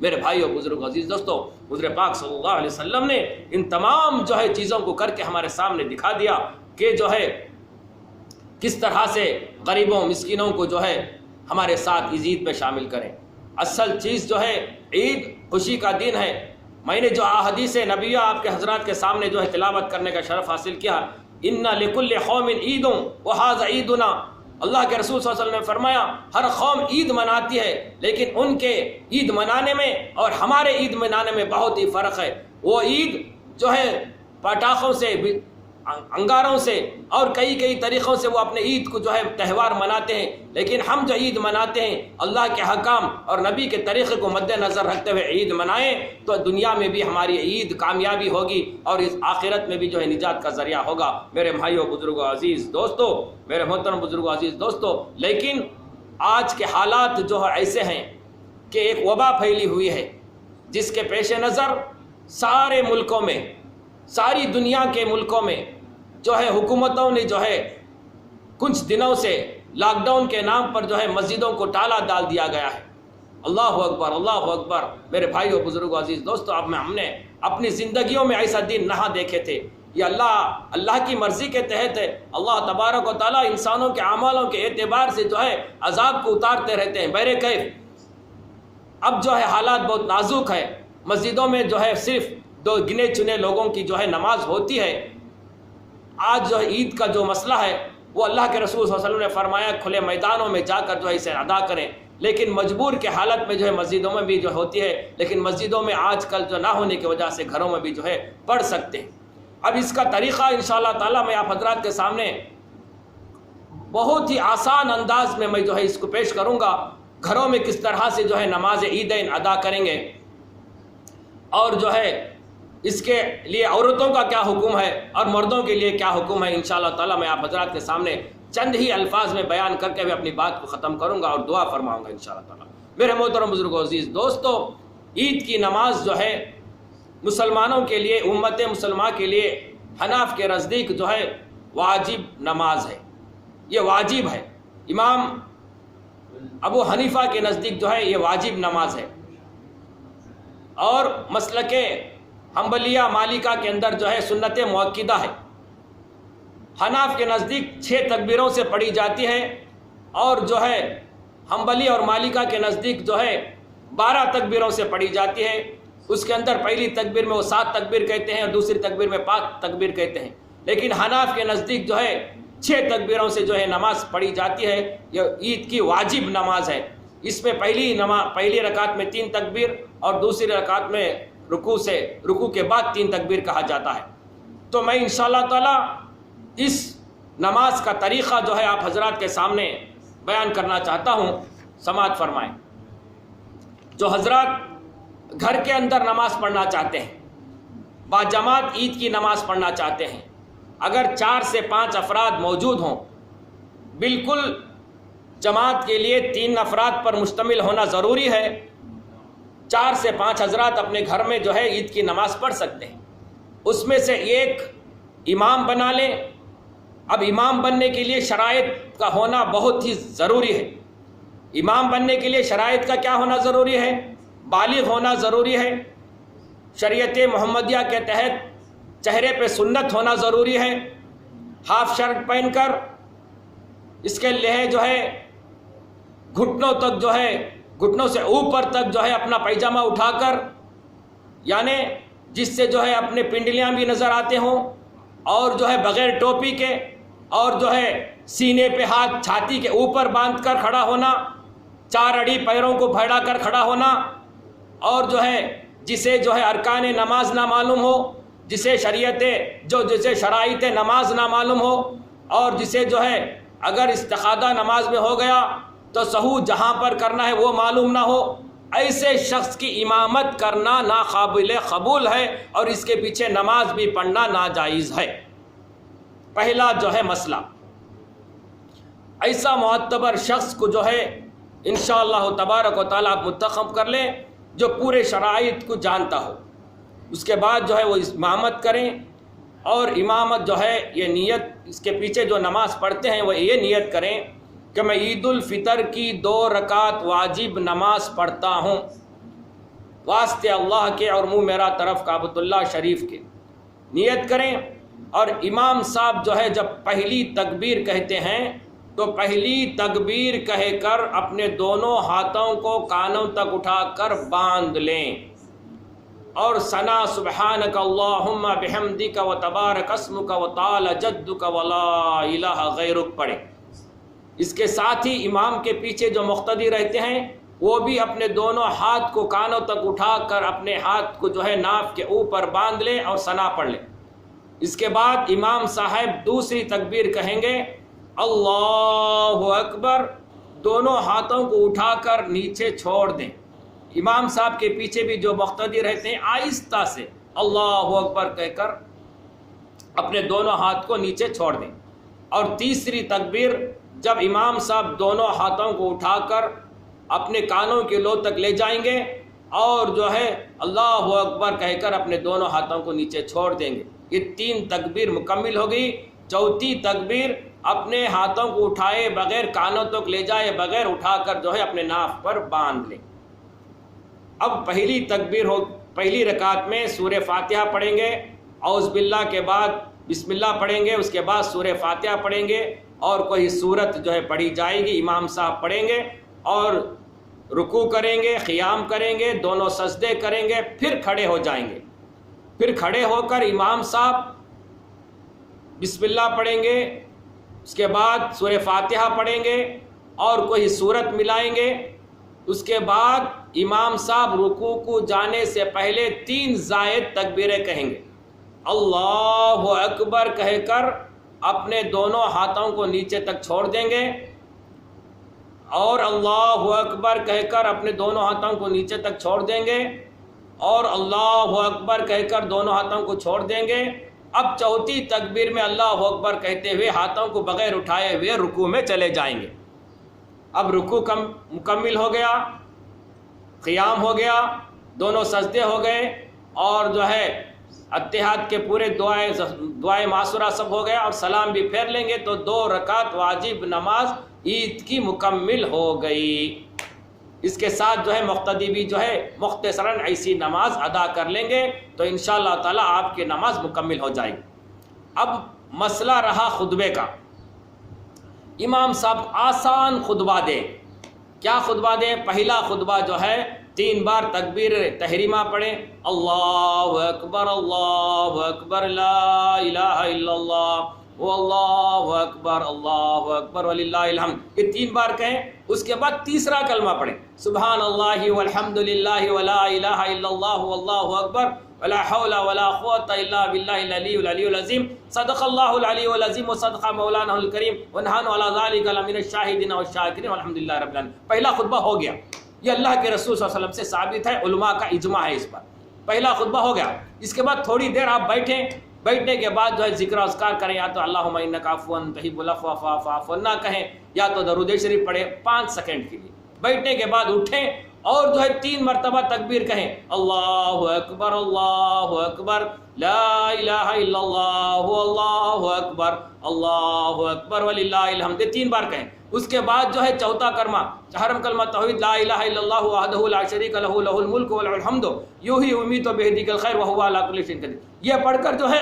میرے بھائیوں بزرگ عزیز دوستو، حضور پاک صلی اللہ علیہ وسلم نے ان تمام جو ہے چیزوں کو کر کے ہمارے سامنے دکھا دیا کہ جو ہے کس طرح سے غریبوں مسکینوں کو جو ہے ہمارے ساتھ اس عید پہ شامل کریں۔ اصل چیز جو ہے عید خوشی کا دن ہے۔ میں نے جو احادیث نبویہ آپ کے حضرات کے سامنے جو ہے تلاوت کرنے کا شرف حاصل کیا، ان لکل قوم عید وہذا عیدنا، اللہ کے رسول صلی اللہ علیہ وسلم نے فرمایا ہر قوم عید مناتی ہے، لیکن ان کے عید منانے میں اور ہمارے عید منانے میں بہت ہی فرق ہے۔ وہ عید جو ہے پٹاخوں سے، انگاروں سے اور کئی طریقوں سے وہ اپنے عید کو جو ہے تہوار مناتے ہیں، لیکن ہم جو عید مناتے ہیں اللہ کے حکام اور نبی کے طریقے کو مد نظر رکھتے ہوئے عید منائیں تو دنیا میں بھی ہماری عید کامیابی ہوگی اور اس آخرت میں بھی جو ہے نجات کا ذریعہ ہوگا۔ میرے بھائیوں بزرگوں عزیز دوستو، میرے محترم بزرگوں عزیز دوستو، لیکن آج کے حالات جو ہے ایسے ہیں کہ ایک وبا پھیلی ہوئی ہے جس کے پیش نظر سارے ملکوں میں، ساری دنیا کے ملکوں میں جو ہے حکومتوں نے جو ہے کچھ دنوں سے لاک ڈاؤن کے نام پر جو ہے مسجدوں کو تالا ڈال دیا گیا ہے۔ اللہ اکبر، اللہ اکبر۔ میرے بھائیوں بزرگوں عزیز دوستو، اب ہم نے اپنی زندگیوں میں ایسا دن نہ دیکھے تھے۔ یہ اللہ کی مرضی کے تحت ہے۔ اللہ تبارک و تعالیٰ انسانوں کے اعمالوں کے اعتبار سے جو ہے عذاب کو اتارتے رہتے ہیں۔ بہر کیف اب جو ہے حالات بہت نازک ہے۔ مسجدوں میں جو ہے صرف 2 گنے چنے لوگوں کی جو ہے نماز ہوتی ہے۔ آج جو ہے عید کا جو مسئلہ ہے وہ اللہ کے رسول صلی اللہ علیہ وسلم نے فرمایا کھلے میدانوں میں جا کر جو ہے اسے ادا کریں، لیکن مجبور کے حالت میں جو ہے مسجدوں میں بھی جو ہوتی ہے، لیکن مسجدوں میں آج کل جو نہ ہونے کی وجہ سے گھروں میں بھی جو ہے پڑھ سکتے ہیں۔ اب اس کا طریقہ انشاءاللہ تعالیٰ میں آپ حضرات کے سامنے بہت ہی آسان انداز میں جو ہے اس کو پیش کروں گا۔ گھروں میں کس طرح سے جو ہے نماز عیدین ادا کریں گے اور جو ہے اس کے لیے عورتوں کا کیا حکم ہے اور مردوں کے لیے کیا حکم ہے، انشاءاللہ تعالیٰ میں آپ حضرات کے سامنے چند ہی الفاظ میں بیان کر کے میں اپنی بات کو ختم کروں گا اور دعا فرماؤں گا انشاءاللہ تعالیٰ۔ میرے محترم بزرگوں عزیز دوستو، عید کی نماز جو ہے مسلمانوں کے لیے، امت مسلمہ کے لیے حناف کے نزدیک جو ہے واجب نماز ہے، یہ واجب ہے۔ امام ابو حنیفہ کے نزدیک جو ہے یہ واجب نماز ہے، اور مسلک حنبلیہ مالکہ کے اندر جو ہے سنت مؤکدہ ہے۔ حناف کے نزدیک 6 تکبیروں سے پڑھی جاتی ہے، اور جو ہے حنبلی اور مالکہ کے نزدیک جو ہے 12 تکبیروں سے پڑھی جاتی ہے۔ اس کے اندر پہلی تکبیر میں وہ 7 تکبیر کہتے ہیں اور دوسری تکبیر میں 5 تکبیر کہتے ہیں، لیکن حناف کے نزدیک جو ہے 6 تکبیروں سے جو ہے نماز پڑھی جاتی ہے۔ یہ عید کی واجب نماز ہے۔ اس میں پہلی رکعت میں 3 تکبیر اور دوسری رکعت میں رکوع کے بعد 3 تکبیر کہا جاتا ہے۔ تو میں انشاءاللہ تعالی اس نماز کا طریقہ جو ہے آپ حضرات کے سامنے بیان کرنا چاہتا ہوں، سماعت فرمائیں۔ جو حضرات گھر کے اندر نماز پڑھنا چاہتے ہیں، باجماعت عید کی نماز پڑھنا چاہتے ہیں، اگر 4 سے 5 افراد موجود ہوں، بالکل جماعت کے لیے 3 افراد پر مشتمل ہونا ضروری ہے۔ 4 سے 5 حضرات اپنے گھر میں جو ہے عید کی نماز پڑھ سکتے ہیں، اس میں سے ایک امام بنا لیں۔ اب امام بننے کے لیے شرائط کا ہونا بہت ہی ضروری ہے۔ امام بننے کے لیے شرائط کا کیا ہونا ضروری ہے؟ بالغ ہونا ضروری ہے، شریعت محمدیہ کے تحت چہرے پہ سنت ہونا ضروری ہے، ہاف شرٹ پہن کر اس کے لیے جو ہے گھٹنوں تک جو ہے، گھٹنوں سے اوپر تک جو ہے اپنا پیجامہ اٹھا کر، یعنی جس سے جو ہے اپنے پنڈلیاں بھی نظر آتے ہوں، اور جو ہے بغیر ٹوپی کے، اور جو ہے سینے پہ ہاتھ چھاتی کے اوپر باندھ کر کھڑا ہونا، 4 اڑی پیروں کو پھیلا کر کھڑا ہونا، اور جو ہے جسے جو ہے ارکان نماز نہ معلوم ہو، جسے شرائط نماز نہ معلوم ہو، اور جسے جو ہے اگر استفادہ نماز میں ہو گیا تو سہو جہاں پر کرنا ہے وہ معلوم نہ ہو، ایسے شخص کی امامت کرنا ناقابل قبول ہے، اور اس کے پیچھے نماز بھی پڑھنا ناجائز ہے۔ پہلا جو ہے مسئلہ، ایسا معتبر شخص کو جو ہے انشاءاللہ تبارک و تعالیٰ آپ منتخب کر لیں جو پورے شرائط کو جانتا ہو۔ اس کے بعد جو ہے وہ امامت کریں، اور امامت جو ہے یہ نیت، اس کے پیچھے جو نماز پڑھتے ہیں وہ یہ نیت کریں کہ میں عید الفطر کی 2 رکعت واجب نماز پڑھتا ہوں، واسطے اللہ کے اور منہ میرا طرف کعبۃ اللہ شریف کے نیت کریں۔ اور امام صاحب جو ہے جب پہلی تکبیر کہتے ہیں تو پہلی تکبیر کہہ کر اپنے دونوں ہاتھوں کو کانوں تک اٹھا کر باندھ لیں اور ثنا سبحانک اللہم بحمدک و تبارک اسمک و تعالی جدک و لا الہ غیرک پڑھیں۔ اس کے ساتھ ہی امام کے پیچھے جو مقتدی رہتے ہیں وہ بھی اپنے دونوں ہاتھ کو کانوں تک اٹھا کر اپنے ہاتھ کو جو ہے ناف کے اوپر باندھ لیں اور ثنا پڑھ لیں۔ اس کے بعد امام صاحب دوسری تکبیر کہیں گے اللہ اکبر، دونوں ہاتھوں کو اٹھا کر نیچے چھوڑ دیں۔ امام صاحب کے پیچھے بھی جو مقتدی رہتے ہیں آہستہ سے اللہ اکبر کہہ کر اپنے دونوں ہاتھ کو نیچے چھوڑ دیں۔ اور تیسری تکبیر جب امام صاحب دونوں ہاتھوں کو اٹھا کر اپنے کانوں کے لو تک لے جائیں گے اور جو ہے اللہ اکبر کہہ کر اپنے دونوں ہاتھوں کو نیچے چھوڑ دیں گے۔ یہ 3 تکبیر مکمل ہو گئی۔ چوتھی تکبیر اپنے ہاتھوں کو اٹھائے بغیر کانوں تک لے جائے بغیر اٹھا کر جو ہے اپنے ناف پر باندھ لیں۔ اب پہلی تکبیر ہو، پہلی رکعت میں سورہ فاتحہ پڑھیں گے، اعوذ باللہ کے بعد بسم اللہ پڑھیں گے، اس کے بعد سورہ فاتحہ پڑھیں گے اور کوئی سورت جو ہے پڑھی جائے گی، امام صاحب پڑھیں گے اور رکوع کریں گے، قیام کریں گے، دونوں سجدے کریں گے، پھر کھڑے ہو جائیں گے۔ پھر کھڑے ہو کر امام صاحب بسم اللہ پڑھیں گے، اس کے بعد سورہ فاتحہ پڑھیں گے اور کوئی سورت ملائیں گے۔ اس کے بعد امام صاحب رکوع کو جانے سے پہلے 3 زائد تکبیریں کہیں گے۔ اللہ اکبر کہہ کر اپنے دونوں ہاتھوں کو نیچے تک چھوڑ دیں گے اور اللہ اکبر کہہ کر اپنے دونوں ہاتھوں کو نیچے تک چھوڑ دیں گے اور اللہ اکبر کہہ کر دونوں ہاتھوں کو چھوڑ دیں گے۔ اب چوتھی تکبیر میں اللہ اکبر کہتے ہوئے ہاتھوں کو بغیر اٹھائے ہوئے رکوع میں چلے جائیں گے۔ اب رکوع مکمل ہو گیا، قیام ہو گیا، دونوں سجدے ہو گئے اور جو ہے اتحاد کے پورے دعائے معصورہ سب ہو گیا اور سلام بھی پھیر لیں گے تو 2 رکعت واجب نماز عید کی مکمل ہو گئی۔ اس کے ساتھ جو ہے مقتدی بھی جو ہے مختصراً ایسی نماز ادا کر لیں گے تو انشاءاللہ تعالی آپ کی نماز مکمل ہو جائے گی۔ اب مسئلہ رہا خطبے کا۔ امام صاحب آسان خطبہ دیں۔ کیا خطبہ دیں؟ پہلا خطبہ جو ہے 3 بار تکبیر تحریمہ پڑھیں، اللہ اکبر لا الہ الا اللہ اللہ اکبر وللہ الحمد، یہ 3 بار کہیں۔ اس کے بعد تیسرا کلمہ پڑھیں، سبحان اللہ والحمد للہ ولا الہ الا اللہ واللہ اکبر ولا حول ولا قوة الا باللہ العلی العلی العظیم، صدق اللہ العلی العظیم وصدق مولانا الکریم ونحن علی ذلک لمن الشاہدین والشاکرین والحمد للہ رب العالمین۔ پہلا خطبہ ہو گیا، یہ اللہ کے رسول صلی اللہ علیہ وسلم سے ثابت ہے، علماء کا اجماع ہے اس پر۔ پہلا خطبہ ہو گیا، اس کے بعد تھوڑی دیر آپ بیٹھیں، بیٹھنے کے بعد جو ہے ذکر و اذکار کریں، یا تو اللہم انک عفو تحب العفو فاعف عنا کہیں یا تو درود شریف پڑھیں 5 سیکنڈ کے لیے۔ بیٹھنے کے بعد اٹھیں اور جو ہے 3 مرتبہ تکبیر کہیں، اللہ اکبر لا الہ الا اللہ اکبر وللہ الحمد، 3 بار کہیں۔ اس کے بعد جو ہے چوتھا چہارم کلمہ توحید لا الہ الا اللہ وحدہ لا شریک لہ لہ الملک وله الحمد یحیی ویمیت بہدیک الخیر وہو علی کل شیء قدیر، یہ پڑھ کر جو ہے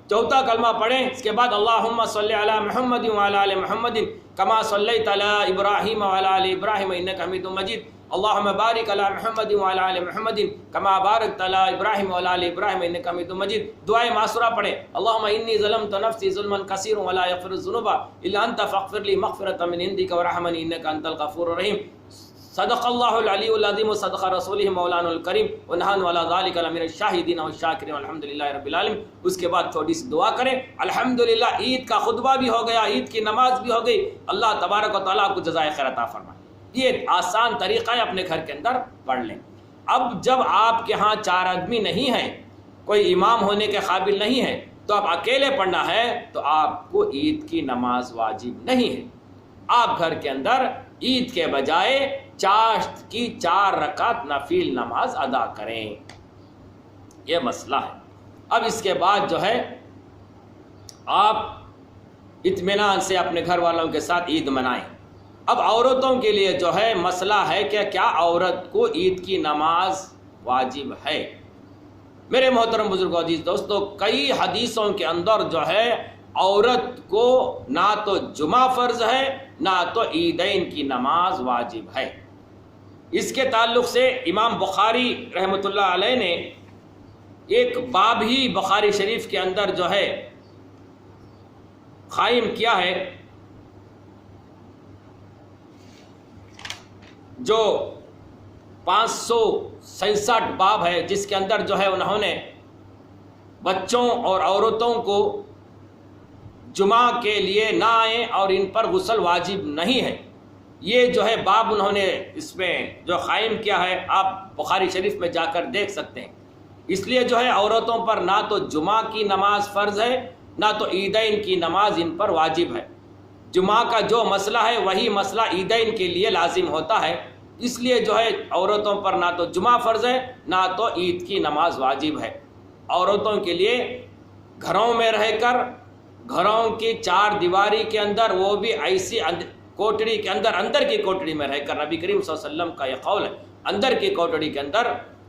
چوتھا کلمہ پڑھیں۔ اس کے بعد اللہم صلی علی محمد وعلی آل محمد کما صلیت علی ابراہیم وعلی آل ابراہیم انک حمید مجید، اللہم بارک علی محمد وعلی آل محمد کما بارکت علی ابراہیم وعلی آل ابراہیم انک حمید مجید۔ دعائے معصورہ پڑھیں، اللہم انی ظلمت نفسی ظلما کثیرا ولا یغفر الذنوب الا انت فاغفر لی مغفرۃ من عندک وارحمنی انک انت الغفور الرحیم، صدق اللہ العلی العظیم وصدق رسولہ مولانا الکریم ونحن علی ذلک لمن الشاہدین والشاکرین والحمد للہ رب العالمین۔ اس کے بعد تھوڑی سی دعا کریں۔ الحمدللہ عید کا خطبہ بھی ہو گیا، عید کی نماز بھی ہو گئی، اللہ تبارک و تعالیٰ کو جزائے خیر عطا فرمائے۔ یہ آسان طریقہ ہے، اپنے گھر کے اندر پڑھ لیں۔ اب جب آپ کے ہاں 4 آدمی نہیں ہیں، کوئی امام ہونے کے قابل نہیں ہے، تو آپ اکیلے پڑھنا ہے تو آپ کو عید کی نماز واجب نہیں ہے۔ آپ گھر کے اندر عید کے بجائے چاشت کی 4 رکعت نفل نماز ادا کریں، یہ مسئلہ ہے۔ اب اس کے بعد جو ہے آپ اطمینان سے اپنے گھر والوں کے ساتھ عید منائیں۔ اب عورتوں کے لیے جو ہے مسئلہ ہے کہ کیا عورت کو عید کی نماز واجب ہے؟ میرے محترم بزرگوں عزیز دوستو، کئی حدیثوں کے اندر جو ہے عورت کو نہ تو جمعہ فرض ہے نہ تو عیدین کی نماز واجب ہے۔ اس کے تعلق سے امام بخاری رحمۃ اللہ علیہ نے ایک باب ہی بخاری شریف کے اندر جو ہے قائم کیا ہے، جو 567 باب ہے، جس کے اندر جو ہے انہوں نے بچوں اور عورتوں کو جمعہ کے لیے نہ آئیں اور ان پر غسل واجب نہیں ہے، یہ جو ہے باب انہوں نے اس میں جو قائم کیا ہے، آپ بخاری شریف میں جا کر دیکھ سکتے ہیں۔ اس لیے جو ہے عورتوں پر نہ تو جمعہ کی نماز فرض ہے نہ تو عیدین کی نماز ان پر واجب ہے۔ جمعہ کا جو مسئلہ ہے وہی مسئلہ عیدین کے لیے لازم ہوتا ہے، اس لیے جو ہے عورتوں پر نہ تو جمعہ فرض ہے نہ تو عید کی نماز واجب ہے۔ عورتوں کے لیے گھروں میں رہ کر، گھروں کی چار دیواری کے اندر، وہ بھی ایسی کوٹڑی کے اندر، اندر کی کوٹڑی میں رہ کر، نبی کریم صلی اللہ علیہ وسلم کا یہ قول ہے، اندر کی کوٹڑی کے اندر